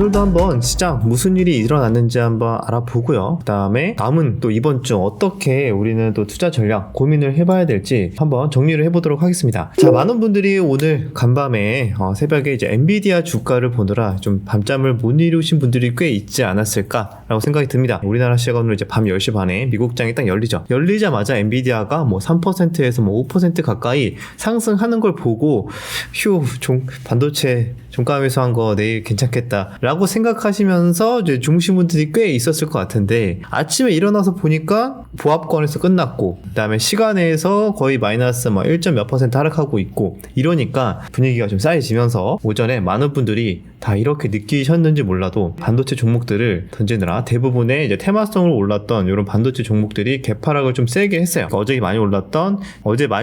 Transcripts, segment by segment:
오늘도 한번 시장 무슨 일이 일어났는지 한번 알아보고요. 그 다음에 남은 또 이번 주 어떻게 우리는 또 투자 전략 고민을 해봐야 될지 한번 정리를 해보도록 하겠습니다. 자, 많은 분들이 오늘 간밤에 새벽에 이제 엔비디아 주가를 보느라 좀 밤잠을 못 이루신 분들이 꽤 있지 않았을까라고 생각이 듭니다. 우리나라 시간으로 이제 밤 10시 반에 미국장이 딱 열리죠. 열리자마자 엔비디아가 뭐 3%에서 뭐 5% 가까이 상승하는 걸 보고 반도체 종가 매수한 거 내일 괜찮겠다 라고 생각하시면서 이제 주무신 분들이 꽤 있었을 것 같은데, 아침에 일어나서 보니까 보합권에서 끝났고 그 다음에 시간에서 거의 마이너스 1. 몇 % 하락하고 있고, 이러니까 분위기가 좀 쌓여지면서 오전에 많은 분들이 다 이렇게 느끼셨는지 몰라도 반도체 종목들을 던지느라 대부분의 이제 테마성으로 올랐던 이런 반도체 종목들이 개파락을 좀 세게 했어요. 어제 많이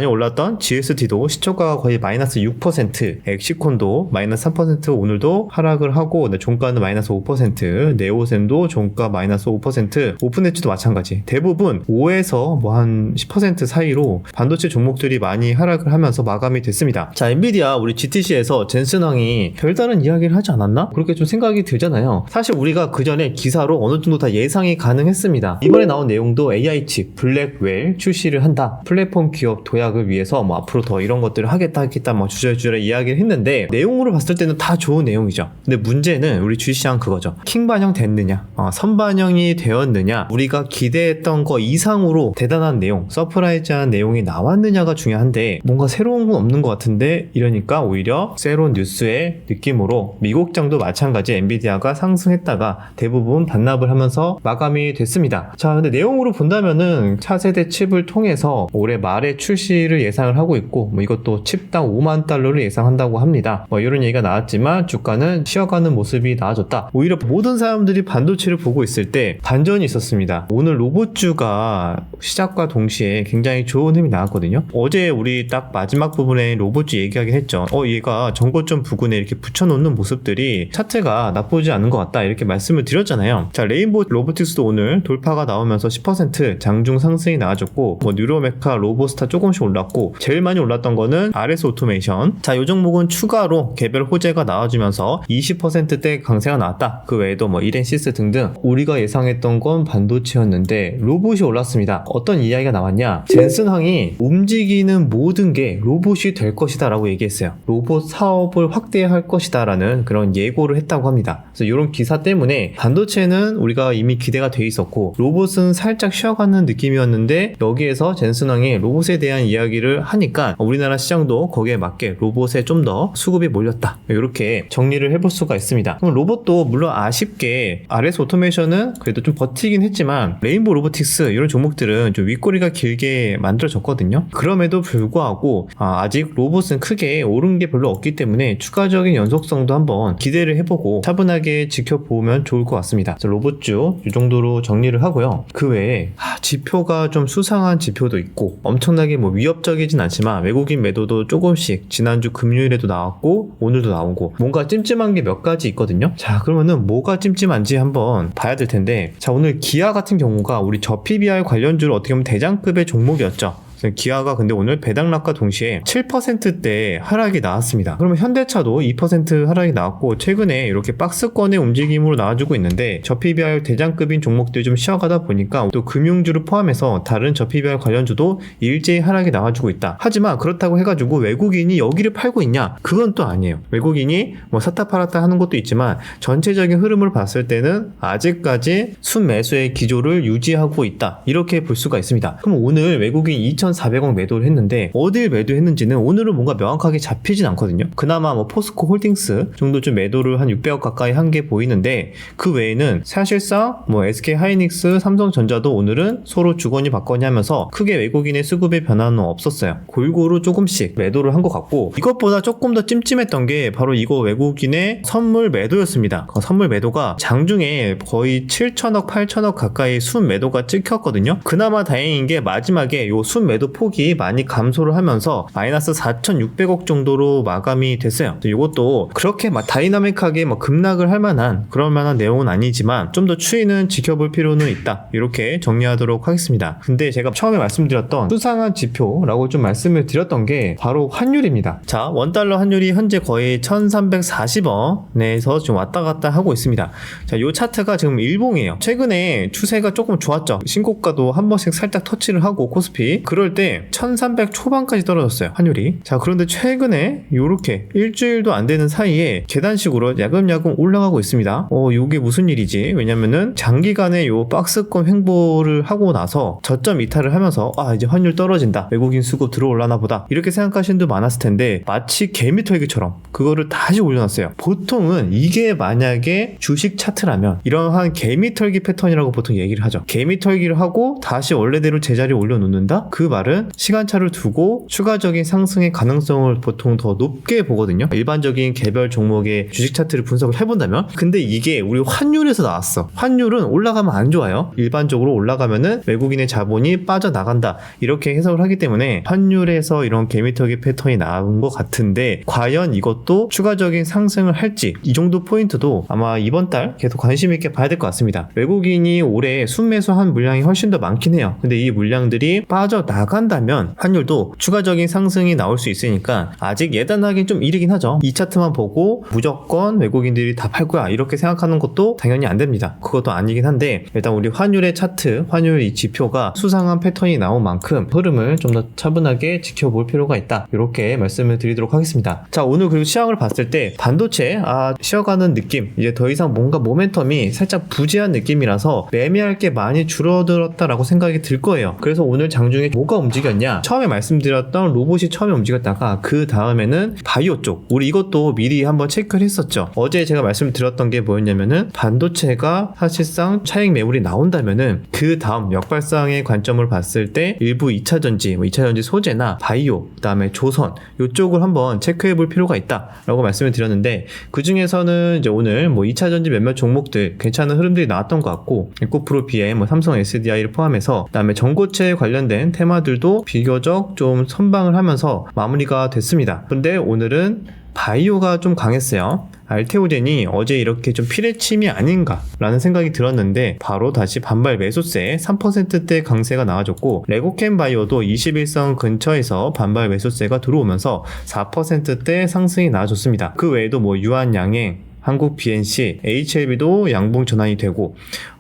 올랐던 GSD도 시초가가 거의 마이너스 6%, 엑시콘도 마이너스 3%, 오늘도 하락을 하고 종가는 마이너스 5%, 네오셈도 종가 마이너스 5%, 오픈엣지도 마찬가지. 대부분 5에서 한 10% 사이로 반도체 종목들이 많이 하락을 하면서 마감이 됐습니다. 자, 엔비디아 우리 GTC에서 젠슨왕이 별다른 이야기를 하지 않았나? 그렇게 좀 생각이 들잖아요. 사실 우리가 그 전에 기사로 어느 정도 다 예상이 가능했습니다. 이번에 나온 내용도 AI 칩 블랙웰 출시를 한다. 플랫폼 기업 도약을 위해서 앞으로 더 이런 것들을 하겠다 주저주저 이야기를 했는데, 내용으로 봤을 때는 다 좋은 내용이죠. 근데 문제는 우리 주시장 그거죠. 킹 반영 됐느냐, 선 반영이 되었느냐, 우리가 기대했던 거 이상으로 대단한 내용, 서프라이즈한 내용이 나왔느냐가 중요한데 뭔가 새로운 건 없는 것 같은데, 이러니까 오히려 새로운 뉴스의 느낌으로 미국장도 마찬가지 엔비디아가 상승했다가 대부분 반납을 하면서 마감이 됐습니다. 자, 근데 내용으로 본다면은 차세대 칩을 통해서 올해 말에 출시를 예상을 하고 있고, 이것도 칩당 $50,000를 예상한다고 합니다. 이런 얘기가 나왔지만 주가는 쉬어가는 모습이 나아졌다. 오히려 모든 사람들이 반도체를 보고 있을 때 반전이 있었습니다. 오늘 로봇주가 시작과 동시에 굉장히 좋은 힘이 나왔거든요. 어제 우리 딱 마지막 부분에 로봇주 얘기하긴 했죠. 얘가 전고점 부근에 이렇게 붙여놓는 모습들이 차트가 나쁘지 않은 것 같다, 이렇게 말씀을 드렸잖아요. 자, 레인보우 로보틱스도 오늘 돌파가 나오면서 10% 장중 상승이 나와줬고, 뉴로메카, 로보스타 조금씩 올랐고, 제일 많이 올랐던 거는 RS 오토메이션. 자, 이 종목은 추가로 개별 호재가 나와주면서 20%대 강세가 나왔다. 그 외에도 이렌시스 등등 우리가 예상했던 건 반도체였는데 로봇이 올랐습니다. 어떤 이야기가 나왔냐, 젠슨황이 움직이는 모든 게 로봇이 될 것이다 라고 얘기했어요. 로봇 사업을 확대할 것이다 라는 그런 예고를 했다고 합니다. 그래서 이런 기사 때문에 반도체는 우리가 이미 기대가 돼 있었고, 로봇은 살짝 쉬어가는 느낌이었는데, 여기에서 젠슨황이 로봇에 대한 이야기를 하니까 우리나라 시장도 거기에 맞게 로봇에 좀 더 수급이 몰렸다, 이렇게 정리를 해볼 수가 있습니다. 그럼 로봇도 물론 아쉽게 RS 오토메이션은 그래도 좀 버티긴 했지만, 레인보우 로보틱스 이런 종목들은 좀 윗꼬리가 길게 만들어졌거든요. 그럼에도 불구하고 아직 로봇은 크게 오른 게 별로 없기 때문에 추가적인 연속성도 한번 기대를 해보고 차분하게 지켜보면 좋을 것 같습니다. 로봇주 이 정도로 정리를 하고요. 그 외에 지표가 좀 수상한 지표도 있고, 엄청나게 위협적이진 않지만 외국인 매도도 조금씩 지난주 금요일에도 나왔고 오늘도 나오고, 뭔가 찜찜한 게 몇 가지 있거든요. 자, 그러면은 뭐가 찜찜한지 한번 봐야 될 텐데, 자, 오늘 기아 같은 경우가 우리 저 PBR 관련주로 어떻게 보면 대장급의 종목이었죠. 기아가 근데 오늘 배당락과 동시에 7%대 하락이 나왔습니다. 그러면 현대차도 2% 하락이 나왔고, 최근에 이렇게 박스권의 움직임으로 나와주고 있는데, 저 PBR 대장급인 종목들이 좀 쉬어가다 보니까 또 금융주를 포함해서 다른 저 PBR 관련주도 일제히 하락이 나와주고 있다. 하지만 그렇다고 해가지고 외국인이 여기를 팔고 있냐? 그건 또 아니에요. 외국인이 샀다 팔았다 하는 것도 있지만 전체적인 흐름을 봤을 때는 아직까지 순매수의 기조를 유지하고 있다, 이렇게 볼 수가 있습니다. 그럼 오늘 외국인 2,400억 매도를 했는데 어딜 매도했는지는 오늘은 뭔가 명확하게 잡히진 않거든요. 그나마 포스코 홀딩스 정도 좀 매도를 한 600억 가까이 한 게 보이는데, 그 외에는 사실상 SK 하이닉스, 삼성전자도 오늘은 서로 주거니 받거니 하면서 크게 외국인의 수급의 변화는 없었어요. 골고루 조금씩 매도를 한 것 같고, 이것보다 조금 더 찜찜했던 게 바로 이거 외국인의 선물 매도였습니다. 선물 매도가 장중에 거의 7천억, 8천억 가까이 순 매도가 찍혔거든요. 그나마 다행인 게 마지막에 요 순 매도 매도 폭이 많이 감소를 하면서 마이너스 4,600억 정도로 마감이 됐어요. 이것도 그렇게 막 다이나믹하게 뭐 급락을 할 만한 그럴 만한 내용은 아니지만 좀 더 추이는 지켜볼 필요는 있다. 이렇게 정리하도록 하겠습니다. 근데 제가 처음에 말씀드렸던 수상한 지표라고 좀 말씀을 드렸던 게 바로 환율입니다. 자, 원달러 환율이 현재 거의 1340원에서 좀 왔다 갔다 하고 있습니다. 자, 이 차트가 지금 일봉이에요. 최근에 추세가 조금 좋았죠. 신고가도 한 번씩 살짝 터치를 하고 코스피 그럴 때 1300 초반까지 떨어졌어요. 환율이. 자, 그런데 최근에 요렇게 일주일도 안 되는 사이에 계단식으로 야금야금 올라가고 있습니다. 요게 무슨 일이지? 왜냐면은 장기간의 요 박스권 횡보를 하고 나서 저점 이탈을 하면서 이제 환율 떨어진다. 외국인 수급 들어올라나 보다. 이렇게 생각하시는 분도 많았을 텐데 마치 개미털기처럼 그거를 다시 올려놨어요. 보통은 이게 만약에 주식 차트라면 이러한 개미털기 패턴이라고 보통 얘기를 하죠. 개미털기를 하고 다시 원래대로 제자리에 올려놓는다? 그 말은 시간차를 두고 추가적인 상승의 가능성을 보통 더 높게 보거든요. 일반적인 개별 종목의 주식 차트를 분석을 해본다면 근데 이게 우리 환율에서 나왔어. 환율은 올라가면 안 좋아요. 일반적으로 올라가면은 외국인의 자본이 빠져나간다. 이렇게 해석을 하기 때문에 환율에서 이런 개미털기 패턴이 나온 것 같은데 과연 이것도 추가적인 상승을 할지 이 정도 포인트도 아마 이번 달 계속 관심 있게 봐야 될 것 같습니다. 외국인이 올해 순매수한 물량이 훨씬 더 많긴 해요. 근데 이 물량들이 빠져나간다면 환율도 추가적인 상승이 나올 수 있으니까 아직 예단하기는 좀 이르긴 하죠. 이 차트만 보고 무조건 외국인들이 다 팔 거야 이렇게 생각하는 것도 당연히 안 됩니다. 그것도 아니긴 한데 일단 우리 환율의 차트, 환율 이 지표가 수상한 패턴이 나온 만큼 흐름을 좀 더 차분하게 지켜볼 필요가 있다. 이렇게 말씀을 드리도록 하겠습니다. 자, 오늘 그리고 시황을 봤을 때 반도체 쉬어가는 느낌, 이제 더 이상 뭔가 모멘텀이 살짝 부재한 느낌이라서 매매할 게 많이 줄어들었다라고 생각이 들 거예요. 그래서 오늘 장중에 뭐가 움직였냐? 처음에 말씀드렸던 로봇이 처음에 움직였다가 그 다음에는 바이오 쪽, 우리 이것도 미리 한번 체크를 했었죠. 어제 제가 말씀드렸던 게 뭐였냐면은 반도체가 사실상 차익 매물이 나온다면은 그 다음 역발상의 관점을 봤을 때 일부 2차전지, 2차전지 소재나 바이오, 그 다음에 조선 이쪽을 한번 체크해 볼 필요가 있다라고 말씀을 드렸는데 그 중에서는 이제 오늘 2차전지 몇몇 종목들 괜찮은 흐름들이 나왔던 것 같고 에코프로 BM, 삼성 SDI를 포함해서 그 다음에 전고체 관련된 테마들도 비교적 좀 선방을 하면서 마무리가 됐습니다. 근데 오늘은 바이오가 좀 강했어요. 알테오젠이 어제 이렇게 좀 피레침이 아닌가 라는 생각이 들었는데 바로 다시 반발 매수세 3%대 강세가 나와줬고 레고캠 바이오도 21선 근처에서 반발 매수세가 들어오면서 4%대 상승이 나와줬습니다. 그 외에도 유한양행, 한국 BNC, HLB도 양봉 전환이 되고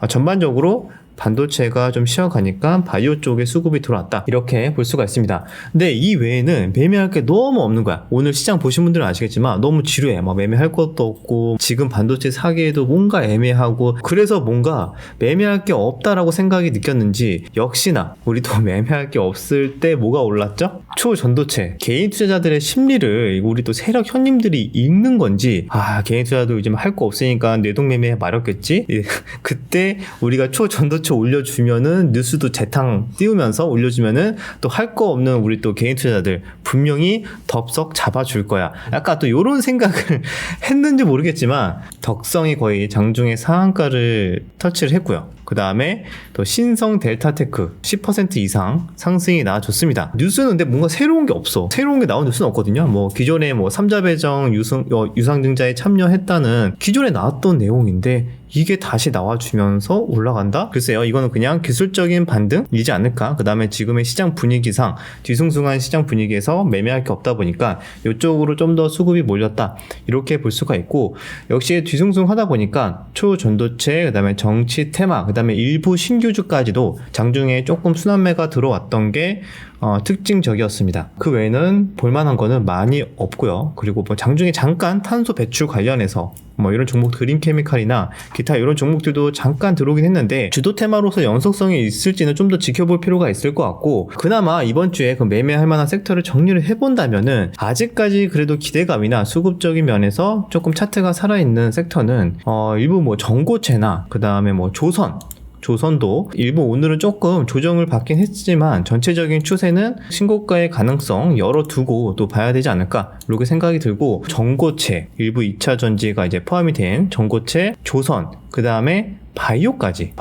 전반적으로 반도체가 좀 쉬어가니까 바이오 쪽에 수급이 들어왔다 이렇게 볼 수가 있습니다. 근데 이 외에는 매매할 게 너무 없는 거야. 오늘 시장 보신 분들은 아시겠지만 너무 지루해. 매매할 것도 없고 지금 반도체 사기에도 뭔가 애매하고 그래서 뭔가 매매할 게 없다라고 생각이 느꼈는지 역시나 우리도 매매할 게 없을 때 뭐가 올랐죠? 초전도체. 개인 투자자들의 심리를 우리 또 세력 형님들이 읽는 건지 개인 투자도 이제 할 거 없으니까 뇌동매매에 마렵겠지? 그때 우리가 초전도체 올려주면은 뉴스도 재탕 띄우면서 올려주면은 또 할 거 없는 우리 또 개인 투자자들 분명히 덥석 잡아줄 거야. 약간 또 요런 생각을 했는지 모르겠지만 덕성이 거의 장중에 상한가를 터치를 했고요. 그 다음에 또 신성 델타테크 10% 이상 상승이 나와줬습니다. 뉴스는 근데 뭔가 새로운 게 없어. 새로운 게 나온 뉴스는 없거든요. 기존에 삼자배정 유상증자에 참여했다는 기존에 나왔던 내용인데 이게 다시 나와주면서 올라간다? 글쎄요, 이거는 그냥 기술적인 반등이지 않을까? 그 다음에 지금의 시장 분위기상 뒤숭숭한 시장 분위기에서 매매할 게 없다 보니까 이쪽으로 좀 더 수급이 몰렸다 이렇게 볼 수가 있고 역시 뒤숭숭하다 보니까 초전도체, 그 다음에 정치 테마, 그 다음에 일부 신규주까지도 장중에 조금 순환매가 들어왔던 게 특징적이었습니다. 그 외에는 볼만한 거는 많이 없고요. 그리고 장중에 잠깐 탄소 배출 관련해서 이런 종목 그린케미칼이나 기타 이런 종목들도 잠깐 들어오긴 했는데 주도 테마로서 연속성이 있을지는 좀 더 지켜볼 필요가 있을 것 같고 그나마 이번 주에 그 매매할 만한 섹터를 정리를 해본다면은 아직까지 그래도 기대감이나 수급적인 면에서 조금 차트가 살아있는 섹터는 일부 전고체나 그 다음에 조선도 일부 오늘은 조금 조정을 받긴 했지만 전체적인 추세는 신고가의 가능성 열어두고 또 봐야 되지 않을까 이렇게 생각이 들고 전고체, 일부 2차 전지가 이제 포함이 된 전고체, 조선, 그 다음에 바이오까지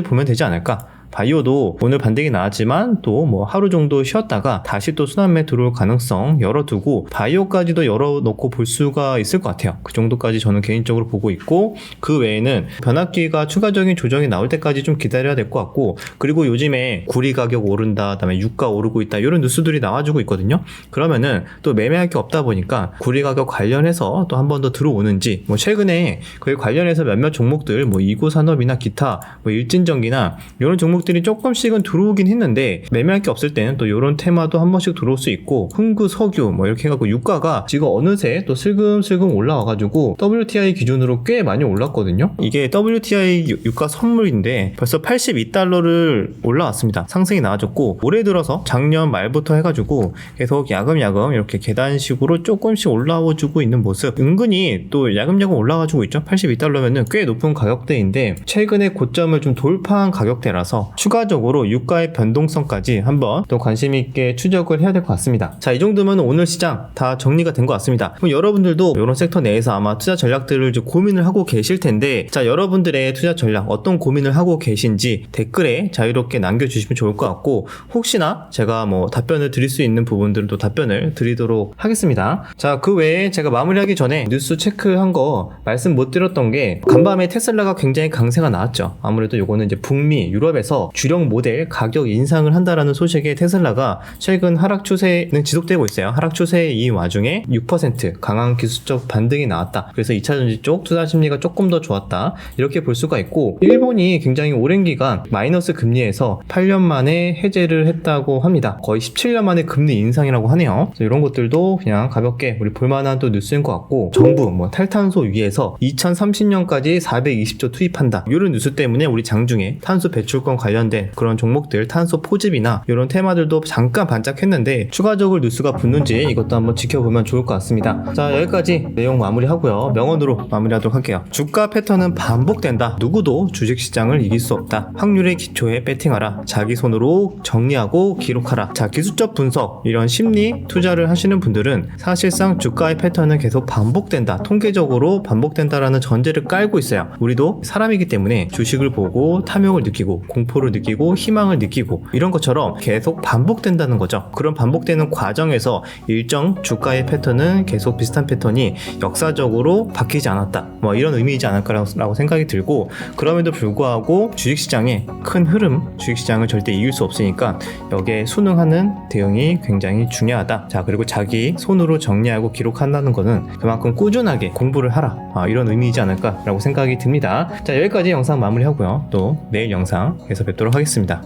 보면 되지 않을까 바이오도 오늘 반등이 나왔지만 또 뭐 하루 정도 쉬었다가 다시 또 순환매 들어올 가능성 열어두고 바이오까지도 열어놓고 볼 수가 있을 것 같아요. 그 정도까지 저는 개인적으로 보고 있고, 그 외에는 변압기가 추가적인 조정이 나올 때까지 좀 기다려야 될 것 같고, 그리고 요즘에 구리 가격 오른다, 그다음에 유가 오르고 있다, 이런 뉴스들이 나와주고 있거든요. 그러면은 또 매매할 게 없다 보니까 구리 가격 관련해서 또 한 번 더 들어오는지, 뭐 최근에 거기 관련해서 몇몇 종목들, 뭐 이고산업이나 기타, 뭐 일진전기나 이런 종목들이 조금씩은 들어오긴 했는데, 매매할 게 없을 때는 또 이런 테마도 한 번씩 들어올 수 있고, 흥구, 석유 뭐 이렇게 해갖고 유가가 지금 어느새 또 슬금슬금 올라와가지고 WTI 기준으로 꽤 많이 올랐거든요. 이게 WTI 유가 선물인데 벌써 82달러를 올라왔습니다. 상승이 나와줬고, 올해 들어서 작년 말부터 해가지고 계속 야금야금 이렇게 계단식으로 조금씩 올라와주고 있는 모습, 은근히 또 야금야금 올라와주고 있죠. 82달러면은 꽤 높은 가격대인데 최근에 고점을 좀 돌파한 가격대라서 추가적으로 유가의 변동성까지 한번 또 관심 있게 추적을 해야 될 것 같습니다. 자, 이 정도면 오늘 시장 다 정리가 된 것 같습니다. 그럼 여러분들도 이런 섹터 내에서 아마 투자 전략들을 좀 고민을 하고 계실 텐데, 자, 여러분들의 투자 전략 어떤 고민을 하고 계신지 댓글에 자유롭게 남겨주시면 좋을 것 같고, 혹시나 제가 뭐 답변을 드릴 수 있는 부분들은 또 답변을 드리도록 하겠습니다. 자, 그 외에 제가 마무리하기 전에 뉴스 체크한 거 말씀 못 드렸던 게, 간밤에 테슬라가 굉장히 강세가 나왔죠. 아무래도 요거는 이제 북미, 유럽에서 주력 모델 가격 인상을 한다라는 소식에 테슬라가 최근 하락 추세는 지속되고 있어요. 하락 추세의 이 와중에 6% 강한 기술적 반등이 나왔다. 그래서 2차전지 쪽 투자 심리가 조금 더 좋았다, 이렇게 볼 수가 있고, 일본이 굉장히 오랜 기간 마이너스 금리에서 8년 만에 해제를 했다고 합니다. 거의 17년 만에 금리 인상이라고 하네요. 이런 것들도 그냥 가볍게 우리 볼만한 또 뉴스인 것 같고, 정부 뭐 탈탄소 위에서 2030년까지 420조 투입한다, 이런 뉴스 때문에 우리 장중에 탄소 배출권 관련된 그런 종목들, 탄소 포집이나 이런 테마들도 잠깐 반짝했는데 추가적으로 뉴스가 붙는지 이것도 한번 지켜보면 좋을 것 같습니다. 자, 여기까지 내용 마무리하고요. 명언으로 마무리하도록 할게요. 주가 패턴은 반복된다. 누구도 주식시장을 이길 수 없다. 확률의 기초에 배팅하라. 자기 손으로 정리하고 기록하라. 자, 기술적 분석, 이런 심리 투자를 하시는 분들은 사실상 주가의 패턴은 계속 반복된다, 통계적으로 반복된다라는 전제를 깔고 있어요. 우리도 사람이기 때문에 주식을 보고 탐욕을 느끼고 공포를 느끼고 희망을 느끼고 이런 것처럼 계속 반복된다는 거죠. 그런 반복되는 과정에서 일정 주가의 패턴은 계속 비슷한 패턴이 역사적으로 바뀌지 않았다, 뭐 이런 의미이지 않을까라고 생각이 들고, 그럼에도 불구하고 주식시장의 큰 흐름, 주식시장을 절대 이길 수 없으니까 여기에 순응하는 대응이 굉장히 중요하다. 자, 그리고 자기 손으로 정리하고 기록한다는 거는 그만큼 꾸준하게 공부를 하라, 이런 의미이지 않을까라고 생각이 듭니다. 자, 여기까지 영상 마무리하고요. 또 내일 영상에서 뵙도록 하겠습니다.